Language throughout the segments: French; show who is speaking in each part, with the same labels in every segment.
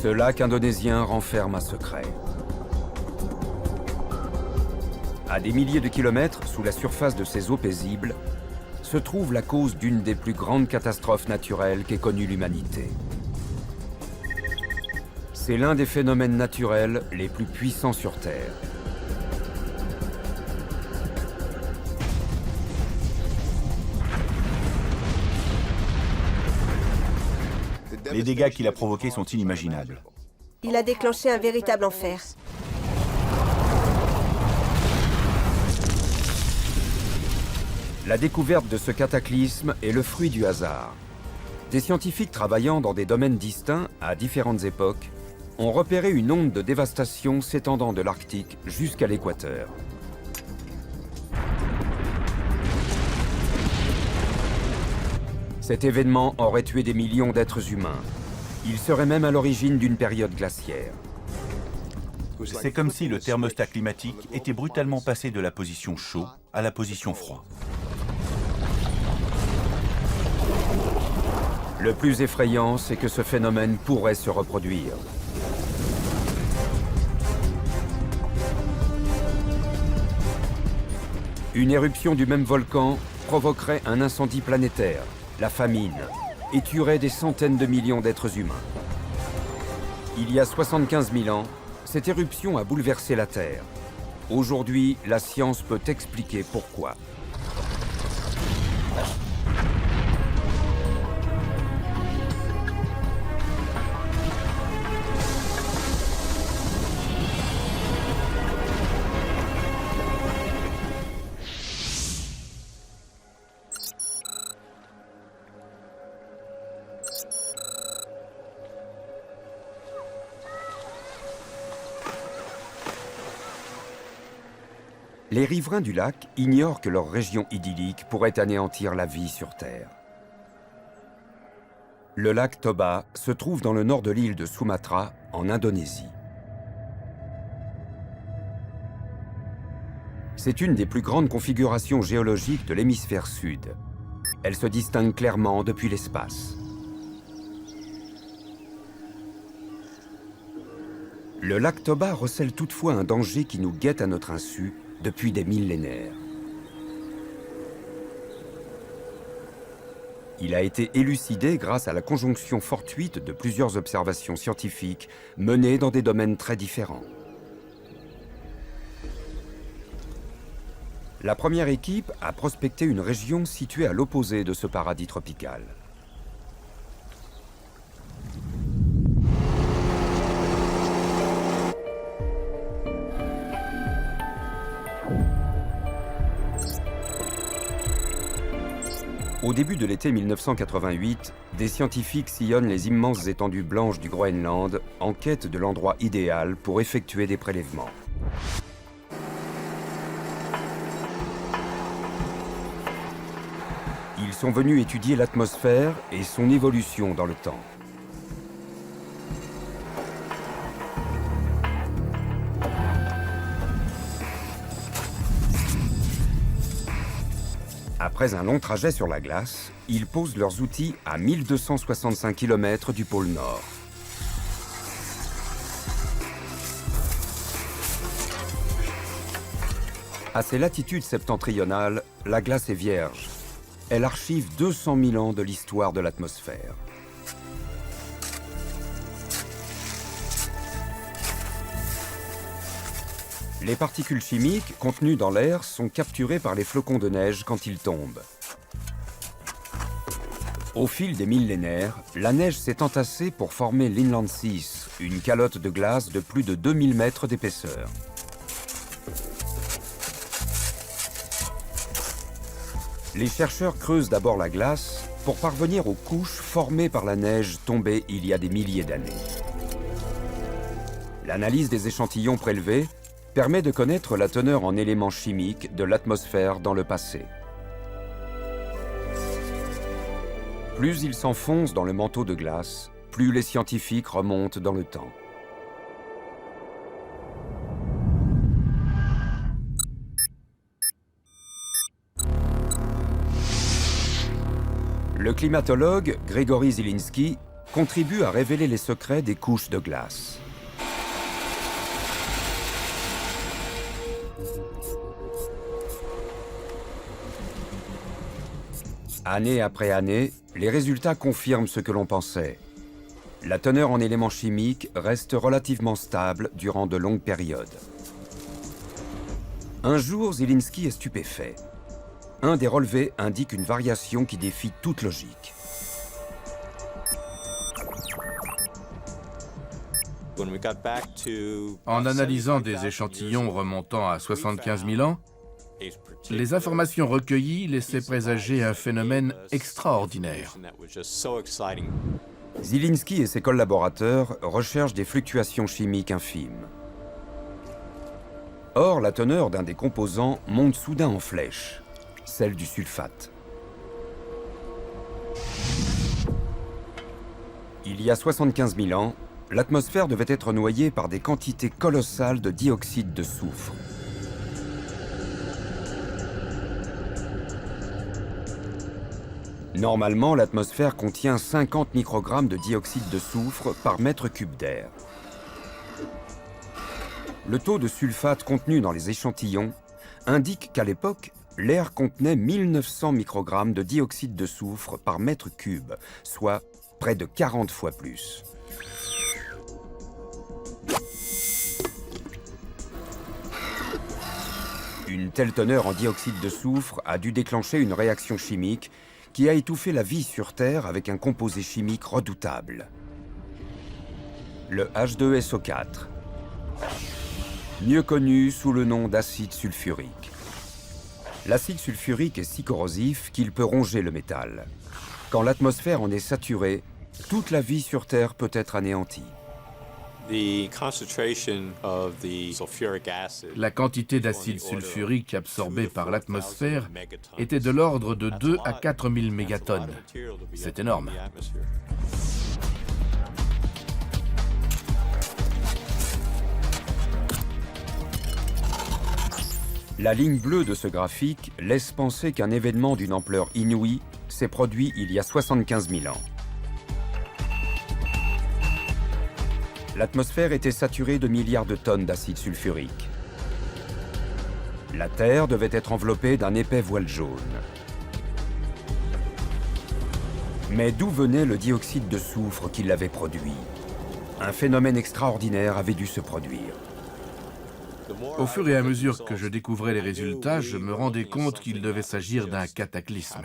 Speaker 1: Ce lac indonésien renferme un secret. À des milliers de kilomètres sous la surface de ces eaux paisibles, se trouve la cause d'une des plus grandes catastrophes naturelles qu'ait connue l'humanité. C'est l'un des phénomènes naturels les plus puissants sur Terre.
Speaker 2: Les dégâts qu'il a provoqués sont inimaginables.
Speaker 3: Il a déclenché un véritable enfer.
Speaker 1: La découverte de ce cataclysme est le fruit du hasard. Des scientifiques travaillant dans des domaines distincts à différentes époques ont repéré une onde de dévastation s'étendant de l'Arctique jusqu'à l'équateur. Cet événement aurait tué des millions d'êtres humains. Il serait même à l'origine d'une période glaciaire.
Speaker 2: C'est comme si le thermostat climatique était brutalement passé de la position chaud à la position froid.
Speaker 1: Le plus effrayant, c'est que ce phénomène pourrait se reproduire. Une éruption du même volcan provoquerait un incendie planétaire, la famine, et tuerait des centaines de millions d'êtres humains. Il y a 75 000 ans, cette éruption a bouleversé la Terre. Aujourd'hui, la science peut expliquer pourquoi. Les riverains du lac ignorent que leur région idyllique pourrait anéantir la vie sur Terre. Le lac Toba se trouve dans le nord de l'île de Sumatra, en Indonésie. C'est une des plus grandes configurations géologiques de l'hémisphère sud. Elle se distingue clairement depuis l'espace. Le lac Toba recèle toutefois un danger qui nous guette à notre insu depuis des millénaires. Il a été élucidé grâce à la conjonction fortuite de plusieurs observations scientifiques menées dans des domaines très différents. La première équipe a prospecté une région située à l'opposé de ce paradis tropical. Au début de l'été 1988, des scientifiques sillonnent les immenses étendues blanches du Groenland en quête de l'endroit idéal pour effectuer des prélèvements. Ils sont venus étudier l'atmosphère et son évolution dans le temps. Après un long trajet sur la glace, ils posent leurs outils à 1265 km du pôle Nord. À ces latitudes septentrionales, la glace est vierge. Elle archive 200 000 ans de l'histoire de l'atmosphère. Les particules chimiques contenues dans l'air sont capturées par les flocons de neige quand ils tombent. Au fil des millénaires, la neige s'est entassée pour former l'Inland Sea, une calotte de glace de plus de 2000 mètres d'épaisseur. Les chercheurs creusent d'abord la glace pour parvenir aux couches formées par la neige tombée il y a des milliers d'années. L'analyse des échantillons prélevés permet de connaître la teneur en éléments chimiques de l'atmosphère dans le passé. Plus ils s'enfoncent dans le manteau de glace, plus les scientifiques remontent dans le temps. Le climatologue Grigori Zilinski contribuent à révéler les secrets des couches de glace. Année après année, les résultats confirment ce que l'on pensait. La teneur en éléments chimiques reste relativement stable durant de longues périodes. Un jour, Zielinski est stupéfait. Un des relevés indique une variation qui défie toute logique.
Speaker 4: En analysant des échantillons remontant à 75 000 ans, les informations recueillies laissaient présager un phénomène extraordinaire.
Speaker 1: Zielinski et ses collaborateurs recherchent des fluctuations chimiques infimes. Or, la teneur d'un des composants monte soudain en flèche, celle du sulfate. Il y a 75 000 ans, l'atmosphère devait être noyée par des quantités colossales de dioxyde de soufre. Normalement, l'atmosphère contient 50 microgrammes de dioxyde de soufre par mètre cube d'air. Le taux de sulfate contenu dans les échantillons indique qu'à l'époque, l'air contenait 1900 microgrammes de dioxyde de soufre par mètre cube, soit près de 40 fois plus. Une telle teneur en dioxyde de soufre a dû déclencher une réaction chimique qui a étouffé la vie sur Terre avec un composé chimique redoutable. Le H2SO4, mieux connu sous le nom d'acide sulfurique. L'acide sulfurique est si corrosif qu'il peut ronger le métal. Quand l'atmosphère en est saturée, toute la vie sur Terre peut être anéantie.
Speaker 4: La quantité d'acide sulfurique absorbée par l'atmosphère était de l'ordre de 2 à 4 000 mégatonnes. C'est énorme.
Speaker 1: La ligne bleue de ce graphique laisse penser qu'un événement d'une ampleur inouïe s'est produit il y a 75 000 ans. L'atmosphère était saturée de milliards de tonnes d'acide sulfurique. La Terre devait être enveloppée d'un épais voile jaune. Mais d'où venait le dioxyde de soufre qui l'avait produit? Un phénomène extraordinaire avait dû se produire.
Speaker 4: Au fur et à mesure que je découvrais les résultats, je me rendais compte qu'il devait s'agir d'un cataclysme.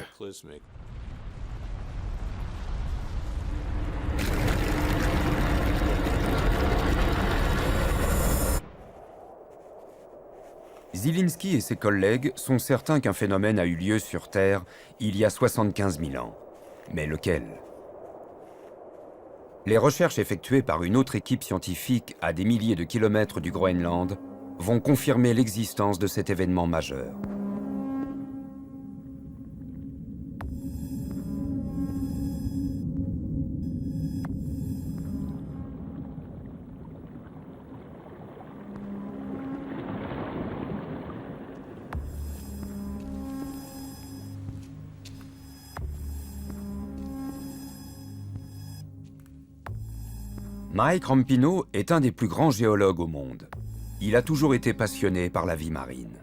Speaker 1: Zielinski et ses collègues sont certains qu'un phénomène a eu lieu sur Terre il y a 75 000 ans. Mais lequel? Les recherches effectuées par une autre équipe scientifique à des milliers de kilomètres du Groenland vont confirmer l'existence de cet événement majeur. Mike Rampino est un des plus grands géologues au monde. Il a toujours été passionné par la vie marine.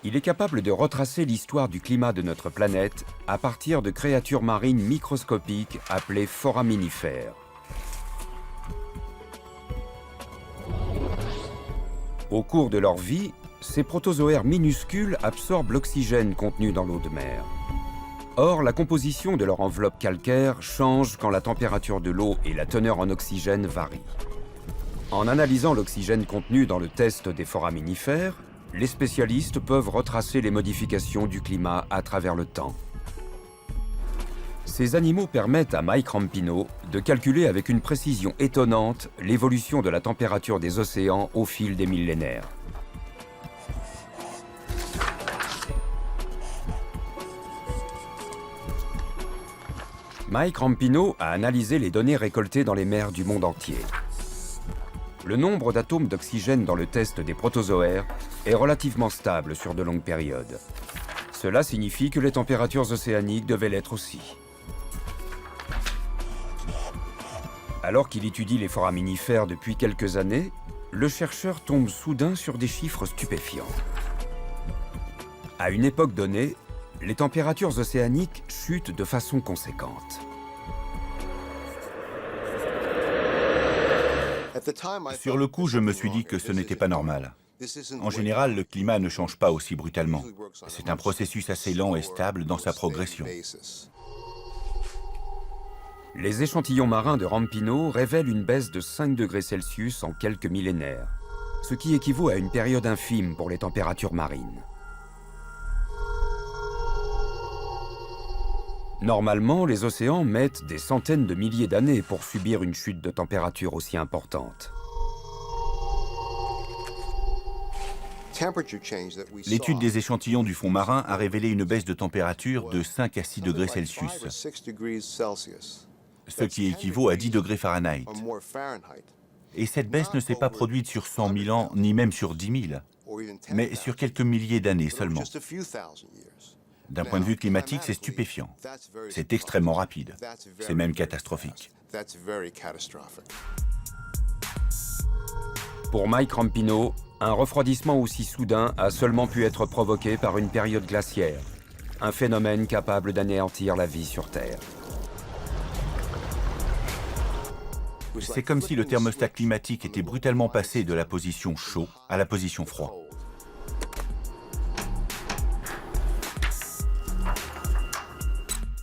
Speaker 1: Il est capable de retracer l'histoire du climat de notre planète à partir de créatures marines microscopiques appelées foraminifères. Au cours de leur vie, ces protozoaires minuscules absorbent l'oxygène contenu dans l'eau de mer. Or, la composition de leur enveloppe calcaire change quand la température de l'eau et la teneur en oxygène varient. En analysant l'oxygène contenu dans le test des foraminifères, les spécialistes peuvent retracer les modifications du climat à travers le temps. Ces animaux permettent à Mike Rampino de calculer avec une précision étonnante l'évolution de la température des océans au fil des millénaires. Mike Rampino a analysé les données récoltées dans les mers du monde entier. Le nombre d'atomes d'oxygène dans le test des protozoaires est relativement stable sur de longues périodes. Cela signifie que les températures océaniques devaient l'être aussi. Alors qu'il étudie les foraminifères depuis quelques années, le chercheur tombe soudain sur des chiffres stupéfiants. À une époque donnée, les températures océaniques chutent de façon conséquente.
Speaker 2: Sur le coup, je me suis dit que ce n'était pas normal. En général, le climat ne change pas aussi brutalement. C'est un processus assez lent et stable dans sa progression.
Speaker 1: Les échantillons marins de Rampino révèlent une baisse de 5 degrés Celsius en quelques millénaires, ce qui équivaut à une période infime pour les températures marines. Normalement, les océans mettent des centaines de milliers d'années pour subir une chute de température aussi importante.
Speaker 2: L'étude des échantillons du fond marin a révélé une baisse de température de 5 à 6 degrés Celsius, ce qui équivaut à 10 degrés Fahrenheit. Et cette baisse ne s'est pas produite sur 100 000 ans, ni même sur 10 000, mais sur quelques milliers d'années seulement. D'un point de vue climatique, c'est stupéfiant. C'est extrêmement rapide. C'est même catastrophique.
Speaker 1: Pour Mike Rampino, un refroidissement aussi soudain a seulement pu être provoqué par une période glaciaire, un phénomène capable d'anéantir la vie sur Terre.
Speaker 2: C'est comme si le thermostat climatique était brutalement passé de la position chaud à la position froid.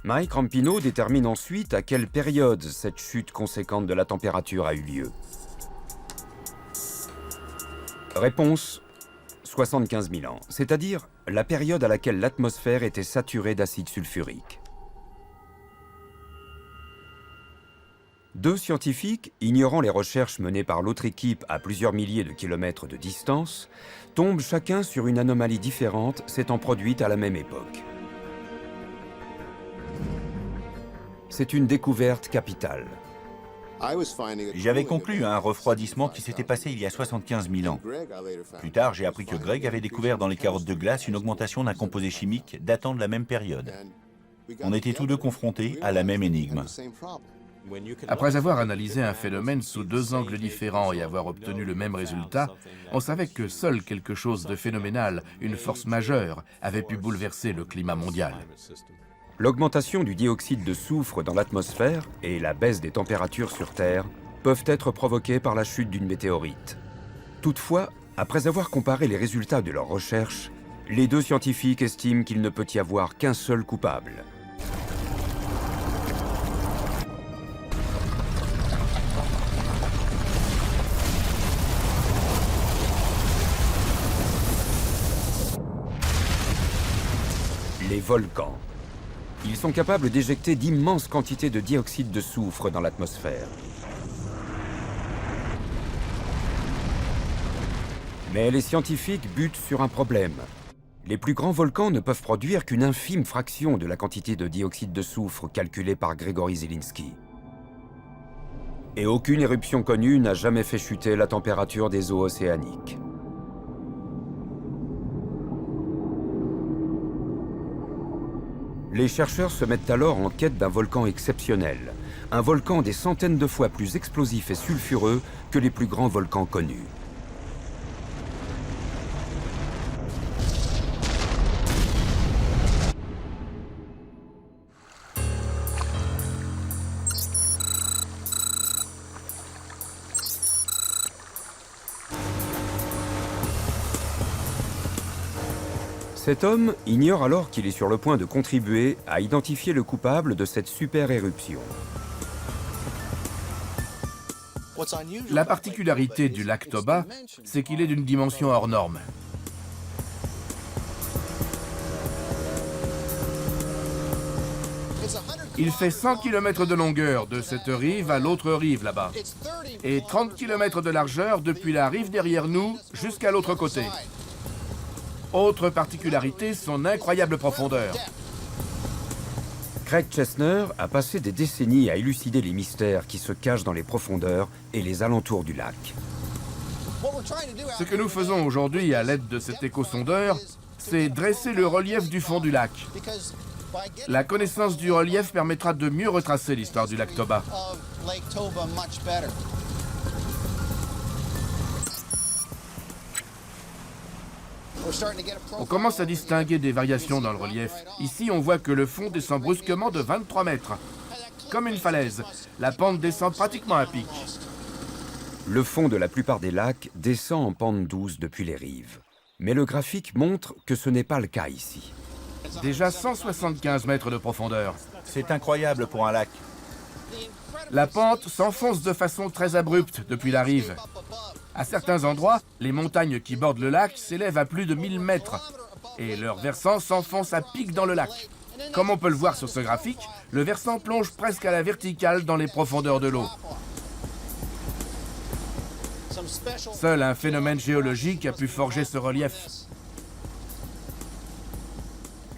Speaker 1: Mike Rampino détermine ensuite à quelle période cette chute conséquente de la température a eu lieu. Réponse, 75 000 ans, c'est-à-dire la période à laquelle l'atmosphère était saturée d'acide sulfurique. Deux scientifiques, ignorant les recherches menées par l'autre équipe à plusieurs milliers de kilomètres de distance, tombent chacun sur une anomalie différente s'étant produite à la même époque. C'est une découverte capitale.
Speaker 2: J'avais conclu à un refroidissement qui s'était passé il y a 75 000 ans. Plus tard, j'ai appris que Greg avait découvert dans les carottes de glace une augmentation d'un composé chimique datant de la même période. On était tous deux confrontés à la même énigme.
Speaker 4: Après avoir analysé un phénomène sous deux angles différents et avoir obtenu le même résultat, on savait que seul quelque chose de phénoménal, une force majeure, avait pu bouleverser le climat mondial.
Speaker 1: L'augmentation du dioxyde de soufre dans l'atmosphère et la baisse des températures sur Terre peuvent être provoquées par la chute d'une météorite. Toutefois, après avoir comparé les résultats de leurs recherches, les deux scientifiques estiment qu'il ne peut y avoir qu'un seul coupable. Les volcans. Ils sont capables d'éjecter d'immenses quantités de dioxyde de soufre dans l'atmosphère. Mais les scientifiques butent sur un problème. Les plus grands volcans ne peuvent produire qu'une infime fraction de la quantité de dioxyde de soufre calculée par Gregory Zelinsky. Et aucune éruption connue n'a jamais fait chuter la température des eaux océaniques. Les chercheurs se mettent alors en quête d'un volcan exceptionnel, un volcan des centaines de fois plus explosif et sulfureux que les plus grands volcans connus. Cet homme ignore alors qu'il est sur le point de contribuer à identifier le coupable de cette super éruption.
Speaker 4: La particularité du lac Toba, c'est qu'il est d'une dimension hors norme. Il fait 100 km de longueur de cette rive à l'autre rive là-bas, et 30 km de largeur depuis la rive derrière nous jusqu'à l'autre côté. Autre particularité, son incroyable profondeur.
Speaker 1: Craig Chesner a passé des décennies à élucider les mystères qui se cachent dans les profondeurs et les alentours du lac.
Speaker 4: Ce que nous faisons aujourd'hui à l'aide de cet échosondeur, c'est dresser le relief du fond du lac. La connaissance du relief permettra de mieux retracer l'histoire du lac Toba. On commence à distinguer des variations dans le relief. Ici, on voit que le fond descend brusquement de 23 mètres. Comme une falaise, la pente descend pratiquement à pic.
Speaker 1: Le fond de la plupart des lacs descend en pente douce depuis les rives. Mais le graphique montre que ce n'est pas le cas ici.
Speaker 4: Déjà 175 mètres de profondeur.
Speaker 2: C'est incroyable pour un lac.
Speaker 4: La pente s'enfonce de façon très abrupte depuis la rive. À certains endroits, les montagnes qui bordent le lac s'élèvent à plus de 1000 mètres et leur versant s'enfonce à pic dans le lac. Comme on peut le voir sur ce graphique, le versant plonge presque à la verticale dans les profondeurs de l'eau. Seul un phénomène géologique a pu forger ce relief.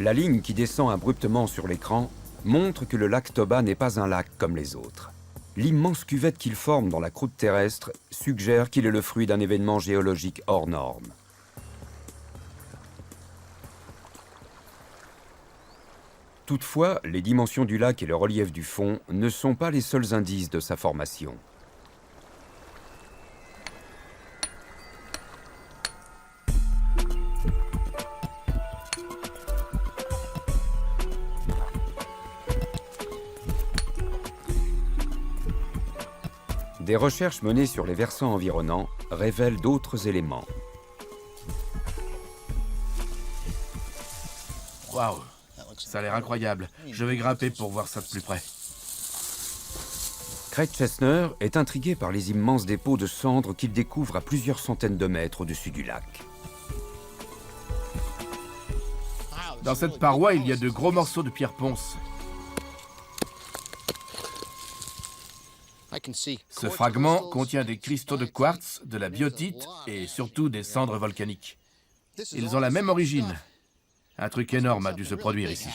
Speaker 1: La ligne qui descend abruptement sur l'écran montre que le lac Toba n'est pas un lac comme les autres. L'immense cuvette qu'il forme dans la croûte terrestre suggère qu'il est le fruit d'un événement géologique hors norme. Toutefois, les dimensions du lac et le relief du fond ne sont pas les seuls indices de sa formation. Des recherches menées sur les versants environnants révèlent d'autres éléments.
Speaker 4: Waouh, ça a l'air incroyable. Je vais grimper pour voir ça de plus près.
Speaker 1: Craig Chesner est intrigué par les immenses dépôts de cendres qu'il découvre à plusieurs centaines de mètres au-dessus du lac.
Speaker 4: Dans cette paroi, il y a de gros morceaux de pierre ponce. Ce fragment contient des cristaux de quartz, de la biotite et surtout des cendres volcaniques. Ils ont la même origine. Un truc énorme a dû se produire ici.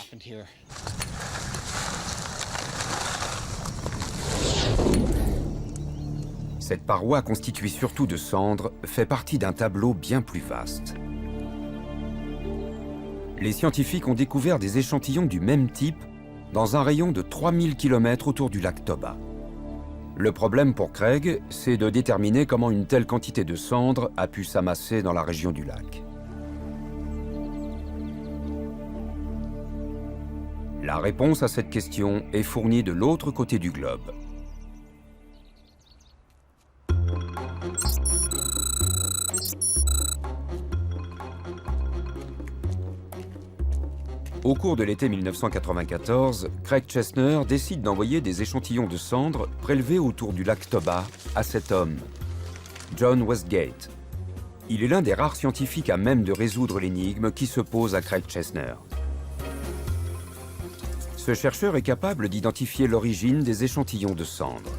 Speaker 1: Cette paroi constituée surtout de cendres fait partie d'un tableau bien plus vaste. Les scientifiques ont découvert des échantillons du même type dans un rayon de 3000 km autour du lac Toba. Le problème pour Craig, c'est de déterminer comment une telle quantité de cendres a pu s'amasser dans la région du lac. La réponse à cette question est fournie de l'autre côté du globe. Au cours de l'été 1994, Craig Chesner décide d'envoyer des échantillons de cendres prélevés autour du lac Toba à cet homme, John Westgate. Il est l'un des rares scientifiques à même de résoudre l'énigme qui se pose à Craig Chesner. Ce chercheur est capable d'identifier l'origine des échantillons de cendres.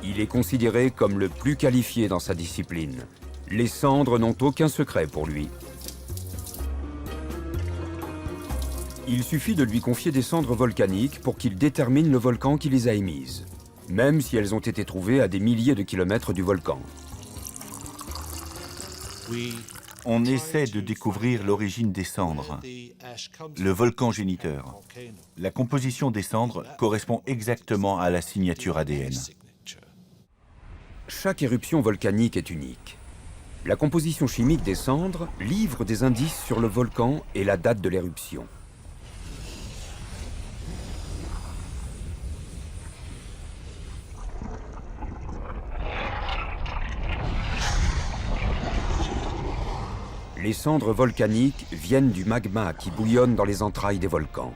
Speaker 1: Il est considéré comme le plus qualifié dans sa discipline. Les cendres n'ont aucun secret pour lui. Il suffit de lui confier des cendres volcaniques pour qu'il détermine le volcan qui les a émises, même si elles ont été trouvées à des milliers de kilomètres du volcan.
Speaker 2: On essaie de découvrir l'origine des cendres, le volcan géniteur. La composition des cendres correspond exactement à la signature ADN.
Speaker 1: Chaque éruption volcanique est unique. La composition chimique des cendres livre des indices sur le volcan et la date de l'éruption. Les cendres volcaniques viennent du magma qui bouillonne dans les entrailles des volcans.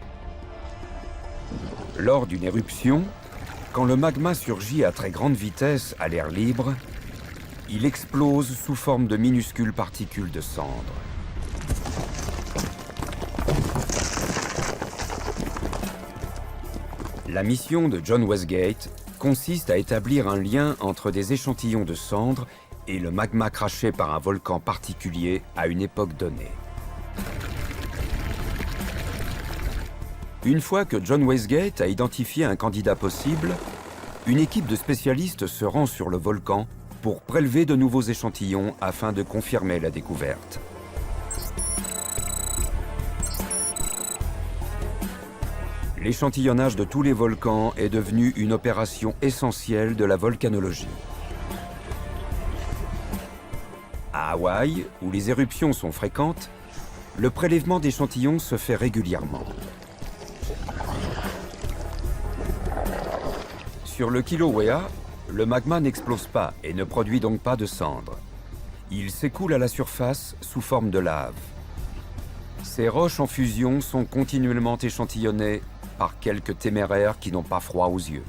Speaker 1: Lors d'une éruption, quand le magma surgit à très grande vitesse à l'air libre, il explose sous forme de minuscules particules de cendres. La mission de John Westgate consiste à établir un lien entre des échantillons de cendres et le magma craché par un volcan particulier à une époque donnée. Une fois que John Westgate a identifié un candidat possible, une équipe de spécialistes se rend sur le volcan pour prélever de nouveaux échantillons afin de confirmer la découverte. l'échantillonnage de tous les volcans est devenu une opération essentielle de la volcanologie. À Hawaï, où les éruptions sont fréquentes, le prélèvement d'échantillons se fait régulièrement. Sur le Kilauea, le magma n'explose pas et ne produit donc pas de cendres. Il s'écoule à la surface sous forme de lave. Ces roches en fusion sont continuellement échantillonnées par quelques téméraires qui n'ont pas froid aux yeux.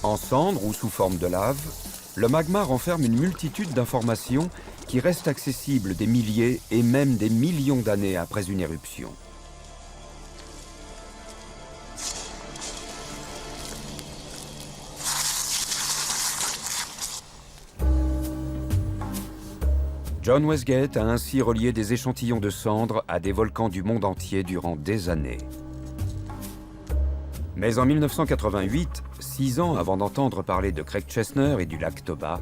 Speaker 1: En cendres ou sous forme de lave, le magma renferme une multitude d'informations qui restent accessibles des milliers et même des millions d'années après une éruption. John Westgate a ainsi relié des échantillons de cendres à des volcans du monde entier durant des années. Mais en 1988, 6 ans avant d'entendre parler de Craig Chesner et du lac Toba,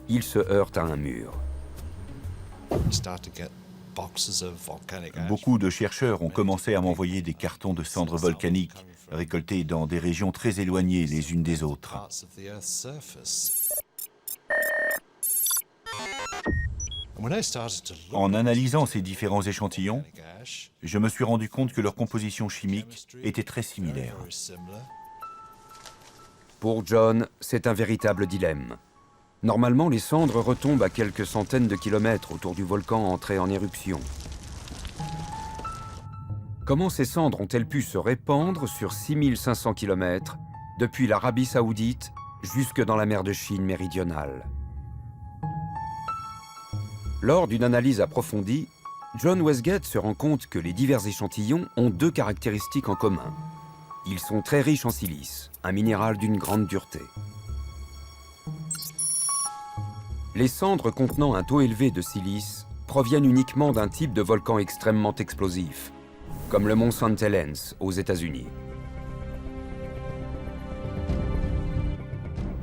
Speaker 1: il se heurte à un mur.
Speaker 2: Beaucoup de chercheurs ont commencé à m'envoyer des cartons de cendres volcaniques, récoltés dans des régions très éloignées les unes des autres. En analysant ces différents échantillons, je me suis rendu compte que leur composition chimique était très similaire.
Speaker 1: Pour John, c'est un véritable dilemme. Normalement, les cendres retombent à quelques centaines de kilomètres autour du volcan entré en éruption. Comment ces cendres ont-elles pu se répandre sur 6500 kilomètres, depuis l'Arabie Saoudite jusque dans la mer de Chine méridionale? Lors d'une analyse approfondie, John Westgate se rend compte que les divers échantillons ont 2 caractéristiques en commun. Ils sont très riches en silice, un minéral d'une grande dureté. Les cendres contenant un taux élevé de silice proviennent uniquement d'un type de volcan extrêmement explosif, comme le mont St. Helens aux États-Unis.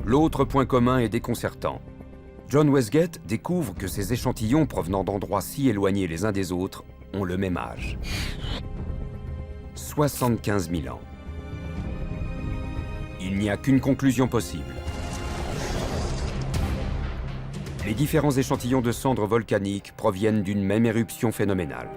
Speaker 1: L'autre point commun est déconcertant. John Westgate découvre que ces échantillons provenant d'endroits si éloignés les uns des autres ont le même âge. 75 000 ans. Il n'y a qu'une conclusion possible. Les différents échantillons de cendres volcaniques proviennent d'une même éruption phénoménale.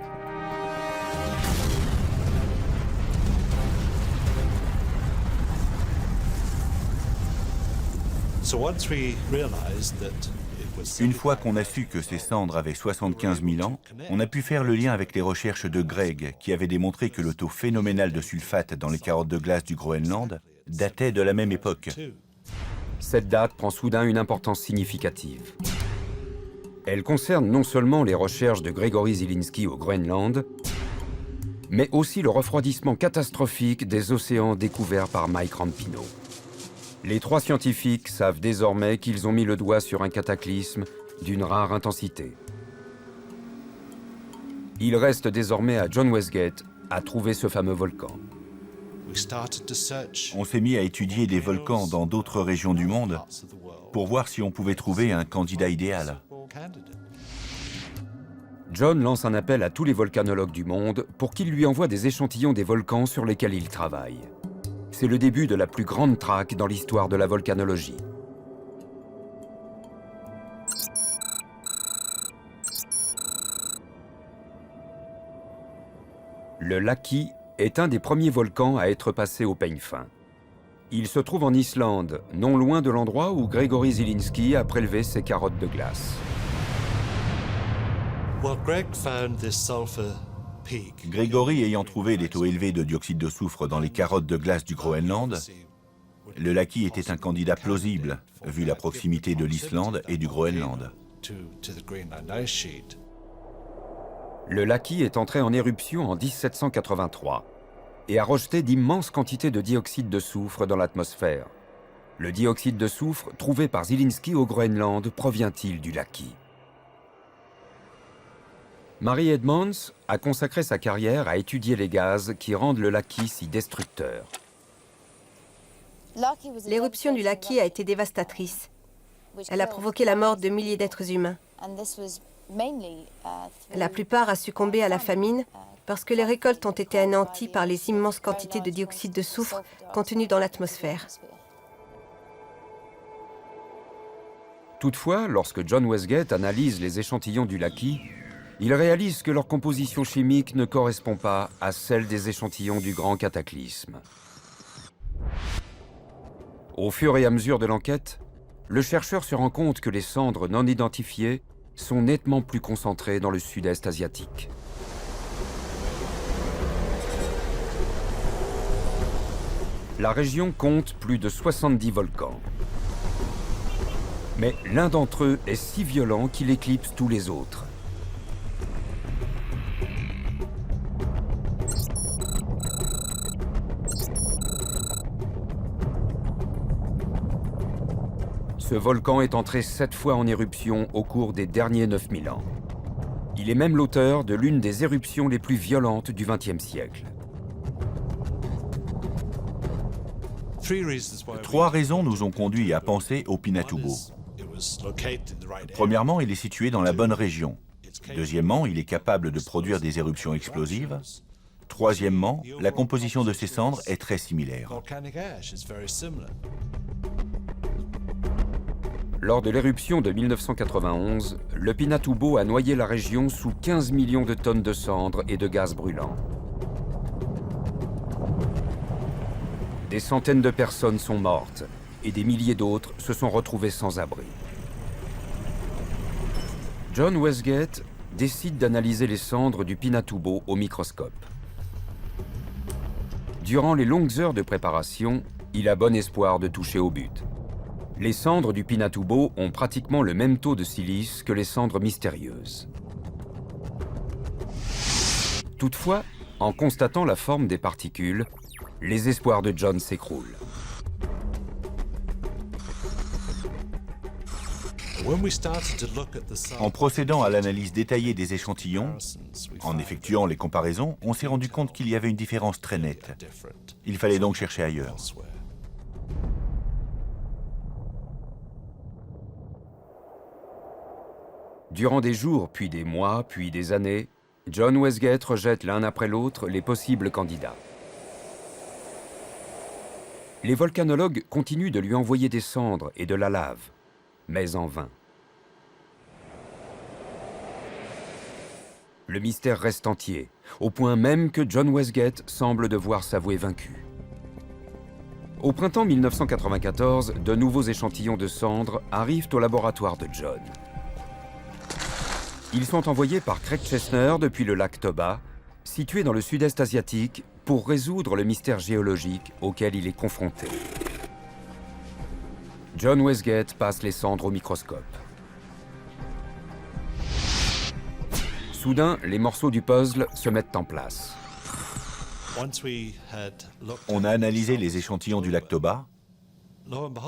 Speaker 2: Une fois qu'on a su que ces cendres avaient 75 000 ans, on a pu faire le lien avec les recherches de Greg, qui avait démontré que le taux phénoménal de sulfate dans les carottes de glace du Groenland datait de la même époque.
Speaker 1: Cette date prend soudain une importance significative. Elle concerne non seulement les recherches de Gregory Zielinski au Groenland, mais aussi le refroidissement catastrophique des océans découverts par Mike Rampino. Les 3 scientifiques savent désormais qu'ils ont mis le doigt sur un cataclysme d'une rare intensité. Il reste désormais à John Westgate à trouver ce fameux volcan.
Speaker 2: On s'est mis à étudier des volcans dans d'autres régions du monde pour voir si on pouvait trouver un candidat idéal.
Speaker 1: John lance un appel à tous les volcanologues du monde pour qu'ils lui envoient des échantillons des volcans sur lesquels il travaille. C'est le début de la plus grande traque dans l'histoire de la volcanologie. Le Laki est un des premiers volcans à être passé au peigne fin. Il se trouve en Islande, non loin de l'endroit où Gregory Zielinski a prélevé ses carottes de glace.
Speaker 2: Gregory ayant trouvé des taux élevés de dioxyde de soufre dans les carottes de glace du Groenland, le Laki était un candidat plausible, vu la proximité de l'Islande et du Groenland.
Speaker 1: Le Laki est entré en éruption en 1783 et a rejeté d'immenses quantités de dioxyde de soufre dans l'atmosphère. Le dioxyde de soufre trouvé par Zielinski au Groenland provient-il du Laki? Mary Edmonds a consacré sa carrière à étudier les gaz qui rendent le Laki si destructeur.
Speaker 3: L'éruption du Laki a été dévastatrice. Elle a provoqué la mort de milliers d'êtres humains. La plupart a succombé à la famine parce que les récoltes ont été anéanties par les immenses quantités de dioxyde de soufre contenues dans l'atmosphère.
Speaker 1: Toutefois, lorsque John Westgate analyse les échantillons du Laki, il réalise que leur composition chimique ne correspond pas à celle des échantillons du grand cataclysme. Au fur et à mesure de l'enquête, le chercheur se rend compte que les cendres non identifiées sont nettement plus concentrées dans le sud-est asiatique. La région compte plus de 70 volcans. Mais l'un d'entre eux est si violent qu'il éclipse tous les autres. Ce volcan est entré 7 fois en éruption au cours des derniers 9000 ans. Il est même l'auteur de l'une des éruptions les plus violentes du XXe siècle.
Speaker 2: 3 raisons nous ont conduits à penser au Pinatubo. Premièrement, il est situé dans la bonne région. Deuxièmement, il est capable de produire des éruptions explosives. Troisièmement, la composition de ses cendres est très similaire.
Speaker 1: Lors de l'éruption de 1991, le Pinatubo a noyé la région sous 15 millions de tonnes de cendres et de gaz brûlant. Des centaines de personnes sont mortes et des milliers d'autres se sont retrouvées sans abri. John Westgate décide d'analyser les cendres du Pinatubo au microscope. Durant les longues heures de préparation, il a bon espoir de toucher au but. Les cendres du Pinatubo ont pratiquement le même taux de silice que les cendres mystérieuses. Toutefois, en constatant la forme des particules, les espoirs de John s'écroulent.
Speaker 2: En procédant à l'analyse détaillée des échantillons, en effectuant les comparaisons, on s'est rendu compte qu'il y avait une différence très nette. Il fallait donc chercher ailleurs.
Speaker 1: Durant des jours, puis des mois, puis des années, John Westgate rejette l'un après l'autre les possibles candidats. Les volcanologues continuent de lui envoyer des cendres et de la lave, mais en vain. Le mystère reste entier, au point même que John Westgate semble devoir s'avouer vaincu. Au printemps 1994, de nouveaux échantillons de cendres arrivent au laboratoire de John. Ils sont envoyés par Craig Chesner depuis le lac Toba, situé dans le sud-est asiatique, pour résoudre le mystère géologique auquel il est confronté. John Westgate passe les cendres au microscope. Soudain, les morceaux du puzzle se mettent en place.
Speaker 2: On a analysé les échantillons du lac Toba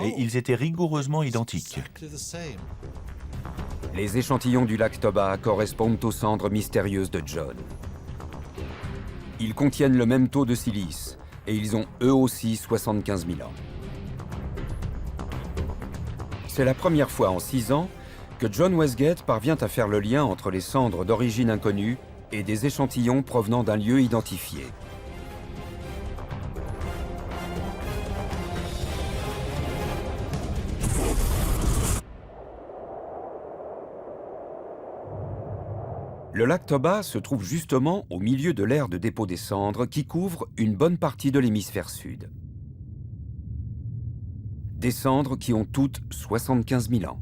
Speaker 2: et ils étaient rigoureusement identiques.
Speaker 1: Les échantillons du lac Toba correspondent aux cendres mystérieuses de John. Ils contiennent le même taux de silice et ils ont eux aussi 75 000 ans. C'est la première fois en 6 ans que John Westgate parvient à faire le lien entre les cendres d'origine inconnue et des échantillons provenant d'un lieu identifié. Le lac Toba se trouve justement au milieu de l'aire de dépôt des cendres qui couvre une bonne partie de l'hémisphère sud. Des cendres qui ont toutes 75 000 ans.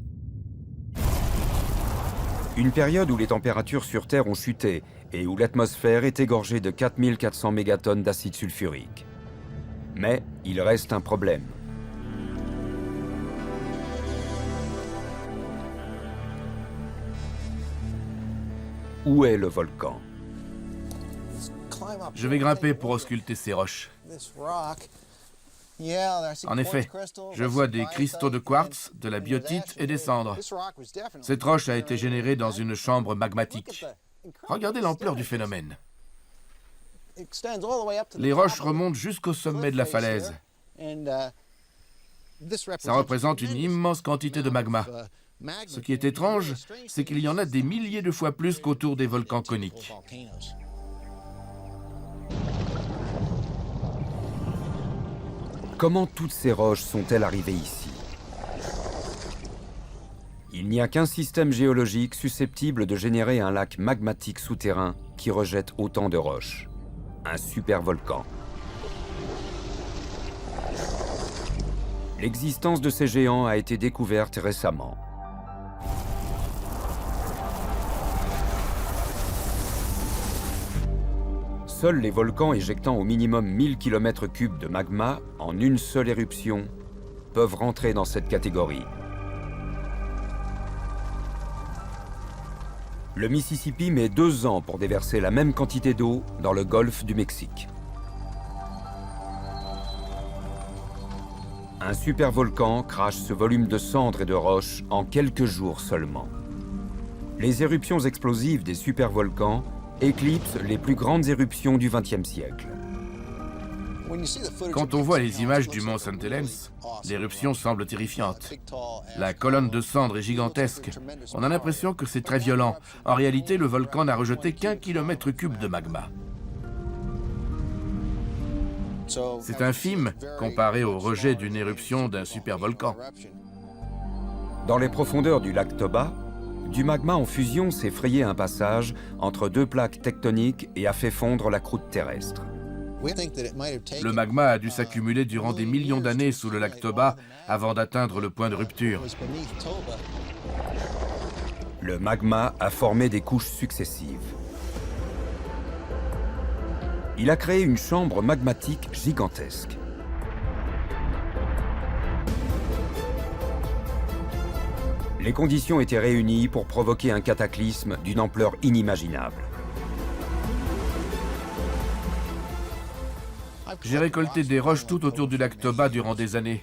Speaker 1: Une période où les températures sur Terre ont chuté et où l'atmosphère est égorgée de 4400 mégatonnes d'acide sulfurique. Mais il reste un problème. Où est le volcan?
Speaker 4: Je vais grimper pour ausculter ces roches. En effet, je vois des cristaux de quartz, de la biotite et des cendres. Cette roche a été générée dans une chambre magmatique. Regardez l'ampleur du phénomène. Les roches remontent jusqu'au sommet de la falaise. Ça représente une immense quantité de magma. Ce qui est étrange, c'est qu'il y en a des milliers de fois plus qu'autour des volcans coniques.
Speaker 1: Comment toutes ces roches sont-elles arrivées ici? Il n'y a qu'un système géologique susceptible de générer un lac magmatique souterrain qui rejette autant de roches. Un supervolcan. L'existence de ces géants a été découverte récemment. Seuls les volcans éjectant au minimum 1000 km3 de magma en une seule éruption peuvent rentrer dans cette catégorie. Le Mississippi met 2 ans pour déverser la même quantité d'eau dans le golfe du Mexique. Un supervolcan crache ce volume de cendres et de roches en quelques jours seulement. Les éruptions explosives des supervolcans éclipsent les plus grandes éruptions du XXe siècle.
Speaker 4: Quand on voit les images du mont St. Helens, l'éruption semble terrifiante. La colonne de cendres est gigantesque. On a l'impression que c'est très violent. En réalité, le volcan n'a rejeté qu'1 km3 de magma. C'est infime comparé au rejet d'une éruption d'un supervolcan.
Speaker 1: Dans les profondeurs du lac Toba, du magma en fusion s'est frayé un passage entre 2 plaques tectoniques et a fait fondre la croûte terrestre.
Speaker 4: Le magma a dû s'accumuler durant des millions d'années sous le lac Toba avant d'atteindre le point de rupture.
Speaker 1: Le magma a formé des couches successives. Il a créé une chambre magmatique gigantesque. Les conditions étaient réunies pour provoquer un cataclysme d'une ampleur inimaginable.
Speaker 4: J'ai récolté des roches tout autour du lac Toba durant des années.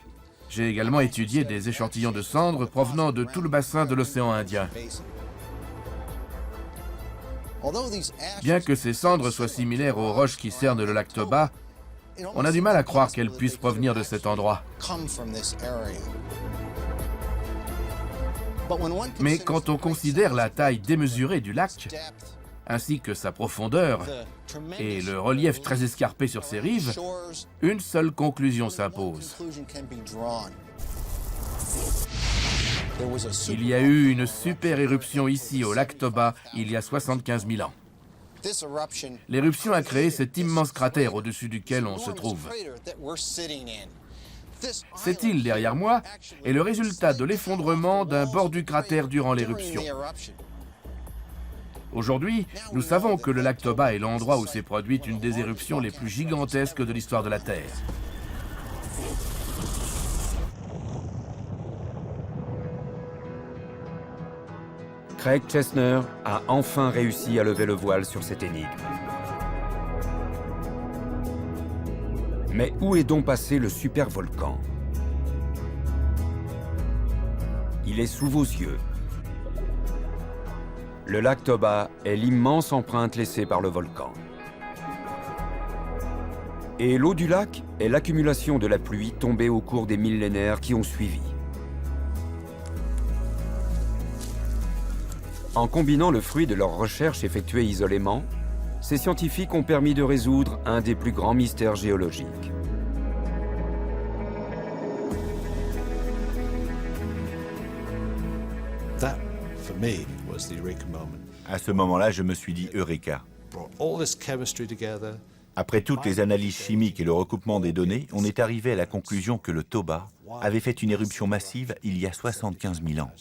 Speaker 4: J'ai également étudié des échantillons de cendres provenant de tout le bassin de l'océan Indien. Bien que ces cendres soient similaires aux roches qui cernent le lac Toba, on a du mal à croire qu'elles puissent provenir de cet endroit. Mais quand on considère la taille démesurée du lac, ainsi que sa profondeur et le relief très escarpé sur ses rives, une seule conclusion s'impose. Il y a eu une super éruption ici au lac Toba il y a 75 000 ans. L'éruption a créé cet immense cratère au-dessus duquel on se trouve. Cette île derrière moi est le résultat de l'effondrement d'un bord du cratère durant l'éruption. Aujourd'hui, nous savons que le lac Toba est l'endroit où s'est produite une des éruptions les plus gigantesques de l'histoire de la Terre.
Speaker 1: Craig Chesner a enfin réussi à lever le voile sur cette énigme. Mais où est donc passé le supervolcan? Il est sous vos yeux. Le lac Toba est l'immense empreinte laissée par le volcan. Et l'eau du lac est l'accumulation de la pluie tombée au cours des millénaires qui ont suivi. En combinant le fruit de leurs recherches effectuées isolément, ces scientifiques ont permis de résoudre un des plus grands mystères géologiques.
Speaker 2: À ce moment-là, je me suis dit Eureka. Après toutes les analyses chimiques et le recoupement des données, on est arrivé à la conclusion que le Toba avait fait une éruption massive il y a 75 000 ans.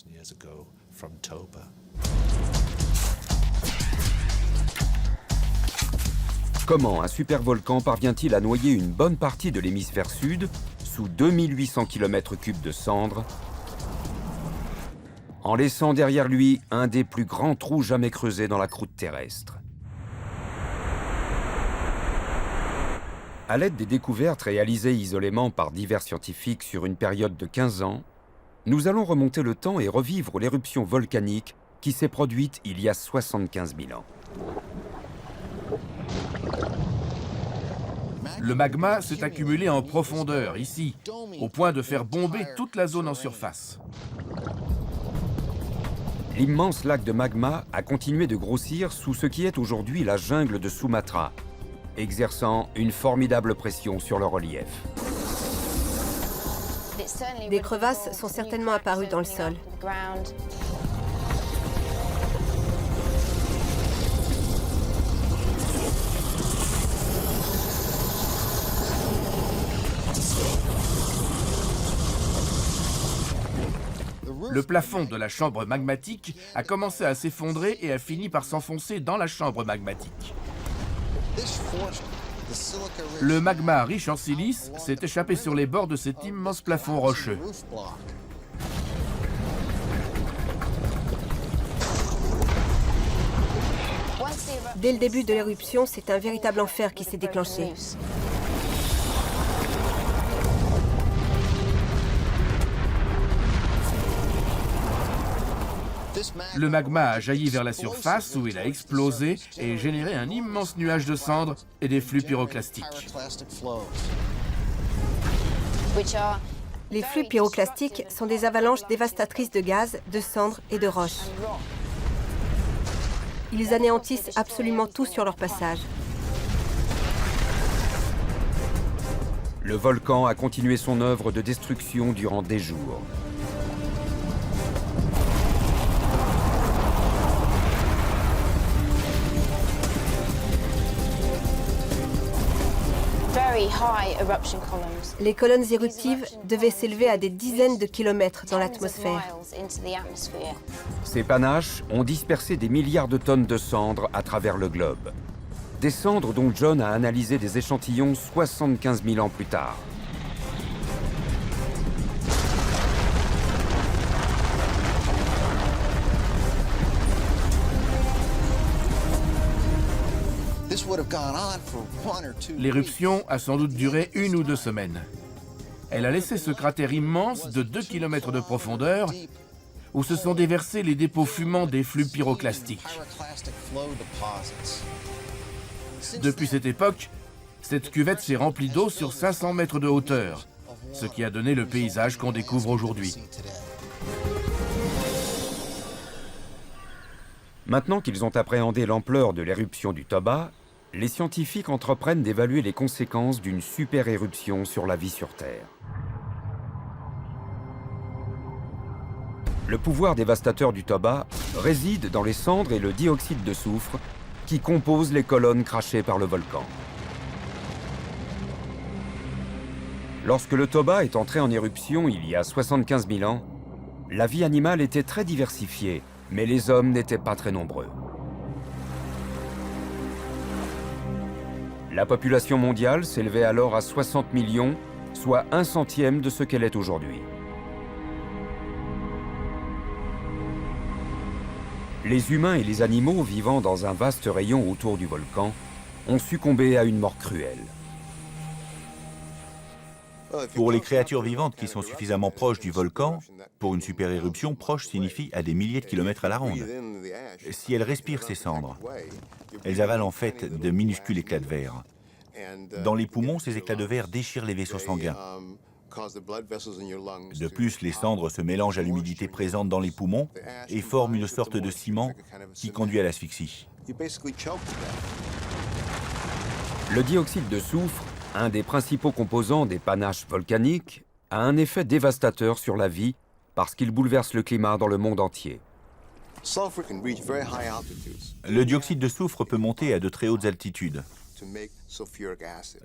Speaker 1: Comment un supervolcan parvient-il à noyer une bonne partie de l'hémisphère sud sous 2800 km3 de cendres, en laissant derrière lui un des plus grands trous jamais creusés dans la croûte terrestre? À l'aide des découvertes réalisées isolément par divers scientifiques sur une période de 15 ans, nous allons remonter le temps et revivre l'éruption volcanique qui s'est produite il y a 75 000 ans.
Speaker 4: Le magma s'est accumulé en profondeur, ici, au point de faire bomber toute la zone en surface.
Speaker 1: L'immense lac de magma a continué de grossir sous ce qui est aujourd'hui la jungle de Sumatra, exerçant une formidable pression sur le relief.
Speaker 3: Des crevasses sont certainement apparues dans le sol.
Speaker 4: Le plafond de la chambre magmatique a commencé à s'effondrer et a fini par s'enfoncer dans la chambre magmatique. Le magma riche en silice s'est échappé sur les bords de cet immense plafond rocheux.
Speaker 3: Dès le début de l'éruption, c'est un véritable enfer qui s'est déclenché.
Speaker 4: Le magma a jailli vers la surface où il a explosé et généré un immense nuage de cendres et des flux pyroclastiques.
Speaker 3: Les flux pyroclastiques sont des avalanches dévastatrices de gaz, de cendres et de roches. Ils anéantissent absolument tout sur leur passage.
Speaker 1: Le volcan a continué son œuvre de destruction durant des jours.
Speaker 3: Les colonnes éruptives devaient s'élever à des dizaines de kilomètres dans l'atmosphère.
Speaker 1: Ces panaches ont dispersé des milliards de tonnes de cendres à travers le globe. Des cendres dont John a analysé des échantillons 75 000 ans plus tard.
Speaker 4: L'éruption a sans doute duré 1 ou 2 semaines. Elle a laissé ce cratère immense de 2 km de profondeur où se sont déversés les dépôts fumants des flux pyroclastiques. Depuis cette époque, cette cuvette s'est remplie d'eau sur 500 mètres de hauteur, ce qui a donné le paysage qu'on découvre aujourd'hui.
Speaker 1: Maintenant qu'ils ont appréhendé l'ampleur de l'éruption du Toba, les scientifiques entreprennent d'évaluer les conséquences d'une super-éruption sur la vie sur Terre. Le pouvoir dévastateur du Toba réside dans les cendres et le dioxyde de soufre qui composent les colonnes crachées par le volcan. Lorsque le Toba est entré en éruption il y a 75 000 ans, la vie animale était très diversifiée, mais les hommes n'étaient pas très nombreux. La population mondiale s'élevait alors à 60 millions, soit 1/100 de ce qu'elle est aujourd'hui. Les humains et les animaux vivant dans un vaste rayon autour du volcan ont succombé à une mort cruelle.
Speaker 2: Pour les créatures vivantes qui sont suffisamment proches du volcan, pour une super-éruption, proche signifie à des milliers de kilomètres à la ronde. Si elles respirent ces cendres, elles avalent en fait de minuscules éclats de verre. Dans les poumons, ces éclats de verre déchirent les vaisseaux sanguins. De plus, les cendres se mélangent à l'humidité présente dans les poumons et forment une sorte de ciment qui conduit à l'asphyxie.
Speaker 1: Le dioxyde de soufre, un des principaux composants des panaches volcaniques, a un effet dévastateur sur la vie parce qu'il bouleverse le climat dans le monde entier.
Speaker 2: Le dioxyde de soufre peut monter à de très hautes altitudes.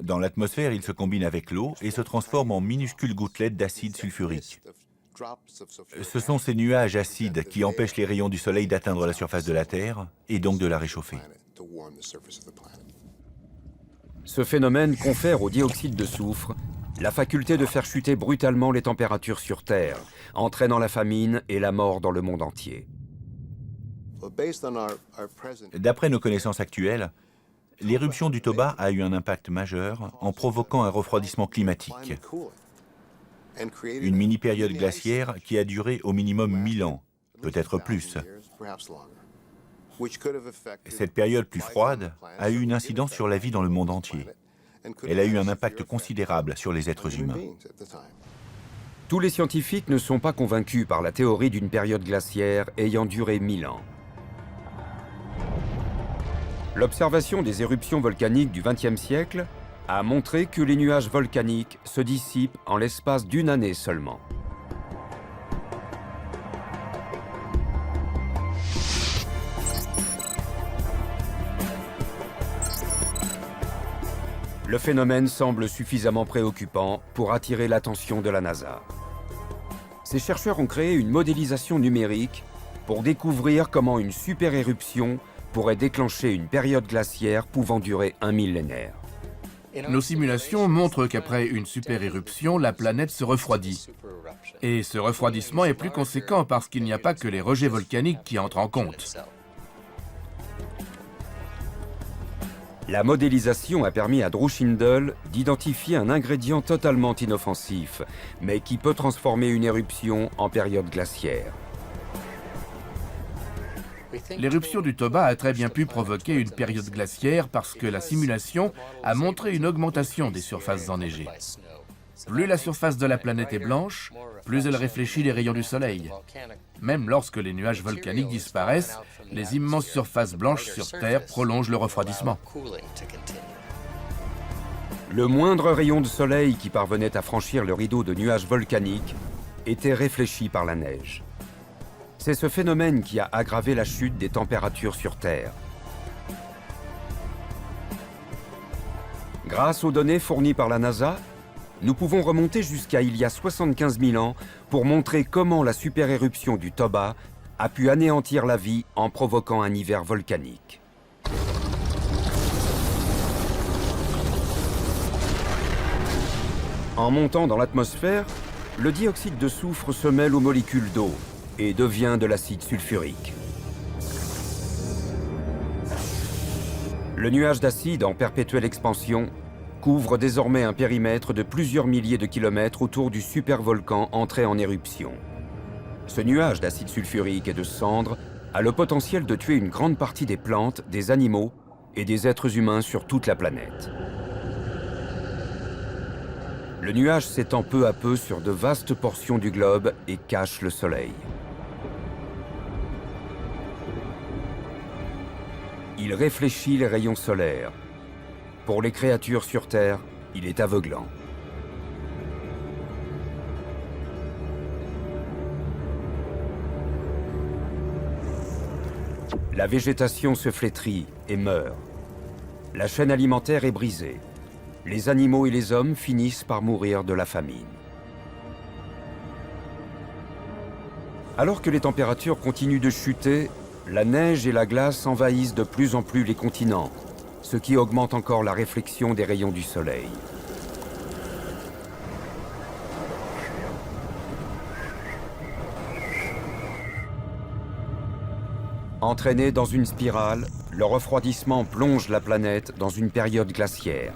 Speaker 2: Dans l'atmosphère, il se combine avec l'eau et se transforme en minuscules gouttelettes d'acide sulfurique. Ce sont ces nuages acides qui empêchent les rayons du soleil d'atteindre la surface de la Terre et donc de la réchauffer.
Speaker 1: Ce phénomène confère au dioxyde de soufre la faculté de faire chuter brutalement les températures sur Terre, entraînant la famine et la mort dans le monde entier.
Speaker 2: D'après nos connaissances actuelles, l'éruption du Toba a eu un impact majeur en provoquant un refroidissement climatique. Une mini-période glaciaire qui a duré au minimum 1000 ans, peut-être plus. Cette période plus froide a eu une incidence sur la vie dans le monde entier. Elle a eu un impact considérable sur les êtres humains.
Speaker 1: Tous les scientifiques ne sont pas convaincus par la théorie d'une période glaciaire ayant duré 1000 ans. L'observation des éruptions volcaniques du XXe siècle a montré que les nuages volcaniques se dissipent en l'espace d'une année seulement. Le phénomène semble suffisamment préoccupant pour attirer l'attention de la NASA. Ces chercheurs ont créé une modélisation numérique pour découvrir comment une super-éruption pourrait déclencher une période glaciaire pouvant durer un millénaire.
Speaker 4: Nos simulations montrent qu'après une super-éruption, la planète se refroidit. Et ce refroidissement est plus conséquent parce qu'il n'y a pas que les rejets volcaniques qui entrent en compte.
Speaker 1: La modélisation a permis à Drushingle d'identifier un ingrédient totalement inoffensif, mais qui peut transformer une éruption en période glaciaire.
Speaker 4: L'éruption du Toba a très bien pu provoquer une période glaciaire parce que la simulation a montré une augmentation des surfaces enneigées. Plus la surface de la planète est blanche, plus elle réfléchit les rayons du soleil. Même lorsque les nuages volcaniques disparaissent, les immenses surfaces blanches sur Terre prolongent le refroidissement.
Speaker 1: Le moindre rayon de soleil qui parvenait à franchir le rideau de nuages volcaniques était réfléchi par la neige. C'est ce phénomène qui a aggravé la chute des températures sur Terre. Grâce aux données fournies par la NASA, nous pouvons remonter jusqu'à il y a 75 000 ans pour montrer comment la super-éruption du Toba a pu anéantir la vie en provoquant un hiver volcanique. En montant dans l'atmosphère, le dioxyde de soufre se mêle aux molécules d'eau et devient de l'acide sulfurique. Le nuage d'acide en perpétuelle expansion couvre désormais un périmètre de plusieurs milliers de kilomètres autour du supervolcan entré en éruption. Ce nuage d'acide sulfurique et de cendres a le potentiel de tuer une grande partie des plantes, des animaux et des êtres humains sur toute la planète. Le nuage s'étend peu à peu sur de vastes portions du globe et cache le soleil. Il réfléchit les rayons solaires. Pour les créatures sur Terre, il est aveuglant. La végétation se flétrit et meurt. La chaîne alimentaire est brisée. Les animaux et les hommes finissent par mourir de la famine. Alors que les températures continuent de chuter, la neige et la glace envahissent de plus en plus les continents, ce qui augmente encore la réflexion des rayons du soleil. Entraîné dans une spirale, le refroidissement plonge la planète dans une période glaciaire.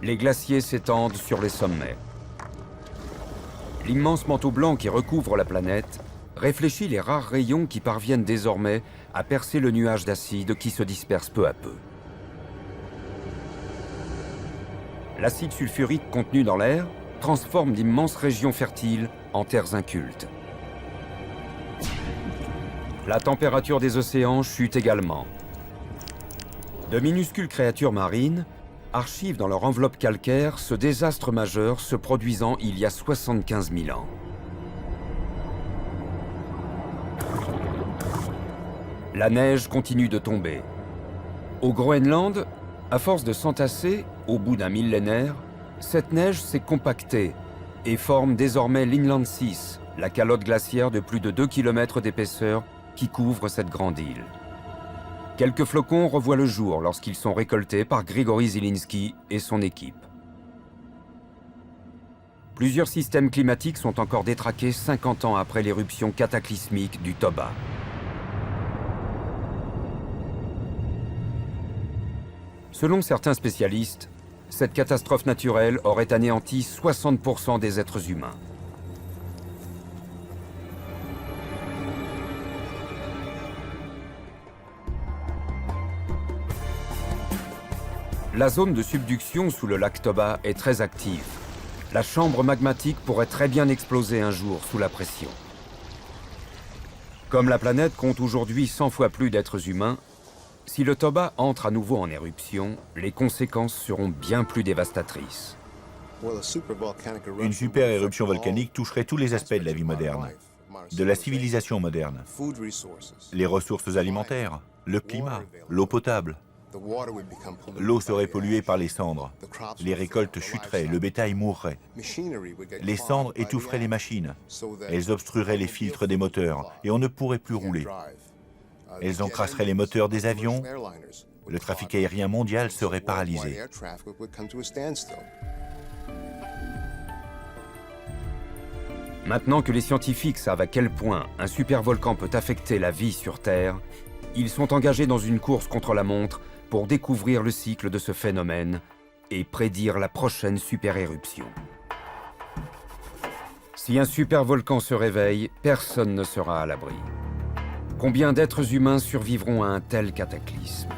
Speaker 1: Les glaciers s'étendent sur les sommets. L'immense manteau blanc qui recouvre la planète réfléchit les rares rayons qui parviennent désormais à percer le nuage d'acide qui se disperse peu à peu. L'acide sulfurique contenu dans l'air transforme d'immenses régions fertiles en terres incultes. La température des océans chute également. De minuscules créatures marines archivent dans leur enveloppe calcaire ce désastre majeur se produisant il y a 75 000 ans. La neige continue de tomber. Au Groenland, à force de s'entasser, au bout d'un millénaire, cette neige s'est compactée et forme désormais l'Inland 6, la calotte glaciaire de plus de 2 km d'épaisseur qui couvre cette grande île. Quelques flocons revoient le jour lorsqu'ils sont récoltés par Grigory Zielinski et son équipe. Plusieurs systèmes climatiques sont encore détraqués 50 ans après l'éruption cataclysmique du Toba. Selon certains spécialistes, cette catastrophe naturelle aurait anéanti 60% des êtres humains. La zone de subduction sous le lac Toba est très active. La chambre magmatique pourrait très bien exploser un jour sous la pression. Comme la planète compte aujourd'hui 100 fois plus d'êtres humains, si le Toba entre à nouveau en éruption, les conséquences seront bien plus dévastatrices.
Speaker 2: Une super éruption volcanique toucherait tous les aspects de la vie moderne, de la civilisation moderne. Les ressources alimentaires, le climat, l'eau potable. L'eau serait polluée par les cendres, les récoltes chuteraient, le bétail mourrait. Les cendres étoufferaient les machines, elles obstrueraient les filtres des moteurs et on ne pourrait plus rouler. Elles encrasseraient les moteurs des avions, le trafic aérien mondial serait paralysé.
Speaker 1: Maintenant que les scientifiques savent à quel point un supervolcan peut affecter la vie sur Terre, ils sont engagés dans une course contre la montre pour découvrir le cycle de ce phénomène et prédire la prochaine super-éruption. Si un supervolcan se réveille, personne ne sera à l'abri. Combien d'êtres humains survivront à un tel cataclysme ?